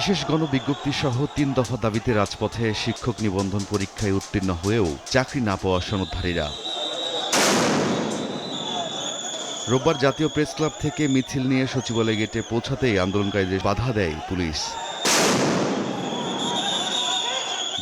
বিশেষ গণবিজ্ঞপ্তি সহ ৩ দফা দাবিতে রাজপথে শিক্ষক নিবন্ধন পরীক্ষায় উত্তীর্ণ হয়েও চাকরি না পাওয়া সনদধারীরা। রোববার জাতীয় প্রেস ক্লাব থেকে মিছিল নিয়ে সচিবালয় গেটে পৌঁছাতেই আন্দোলনকারীদের বাধা দেয় পুলিশ।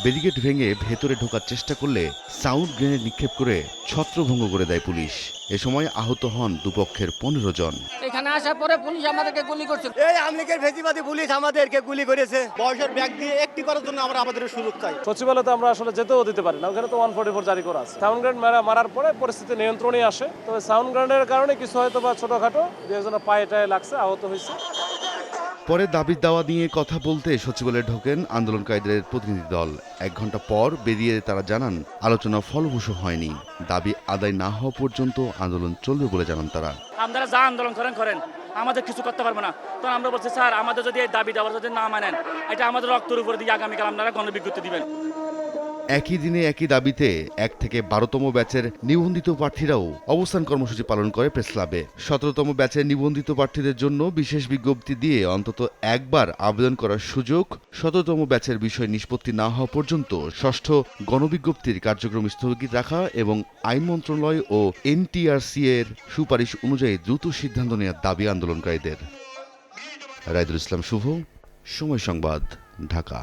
ব্যারিকেড ভেঙে ভেতরে ঢোকার চেষ্টা করলে সাউন্ড গ্রেনেড নিক্ষেপ করে ছত্রভঙ্গ করে দেয় পুলিশ। এ সময় আহত হন দুপক্ষের ১৫ জন। এখানে আসার পরে পুলিশ আমাদেরকে গুলি করছে। এই আমলিকের ফেসিবাদী পুলিশ আমাদেরকে গুলি করেছে। বয়সের ব্যাগ দিয়ে একটি করার জন্য আমরা আমাদের সুযোগ চাই। সচিবালয়তে আমরা আসলে যেতেও দিতে পারি না, ওখানে তো 144 জারি করা আছে। সাউন্ড গ্রেনেড মারার পরে পরিস্থিতি নিয়ন্ত্রণে আসে। তবে সাউন্ড গ্রেনেডের কারণে কিছু হয়তো বা ছোটখাটো দু একজনের পায়ে টায়ে লাগছে, আহত হয়েছে। পরে দাবির দাওয়া নিয়ে কথা বলতে সচিবালয়ে ঢোকেন আন্দোলনকারীদের প্রতিনিধি দল। ১ ঘন্টা পর বেরিয়ে তারা জানান আলোচনা ফলপ্রসূ হয়নি। দাবি আদায় না হওয়া পর্যন্ত আন্দোলন চলবে বলে জানান তারা। আপনারা যা আন্দোলন করেন আমাদের কিছু করতে পারবো না। তো আমরা বলছি স্যার, আমাদের যদি এই দাবি দেওয়ার যদি না মানেন, এটা আমাদের রক্তের উপরে দিয়ে আগামীকাল আপনারা গণবিজ্ঞপ্তি দিবেন। একই দিনে একই দাবিতে ১ থেকে ১২তম ব্যাচের নিবন্ধিত প্রার্থীরাও অবস্থান কর্মসূচি পালন করে প্রেস ক্লাবে। ১৭তম ব্যাচের নিবন্ধিত প্রার্থীদের জন্য বিশেষ বিজ্ঞপ্তি দিয়ে অন্তত একবার আবেদন করার সুযোগ, ১৭তম ব্যাচের বিষয় নিষ্পত্তি না হওয়া পর্যন্ত ষষ্ঠ গণবিজ্ঞপ্তির কার্যক্রম স্থগিত রাখা এবং আইন মন্ত্রণালয় ও এনটিআরসি এর সুপারিশ অনুযায়ী দ্রুত সিদ্ধান্ত নেওয়ার দাবি আন্দোলনকারীদের। রাইদুল ইসলাম শুভ, সময় সংবাদ, ঢাকা।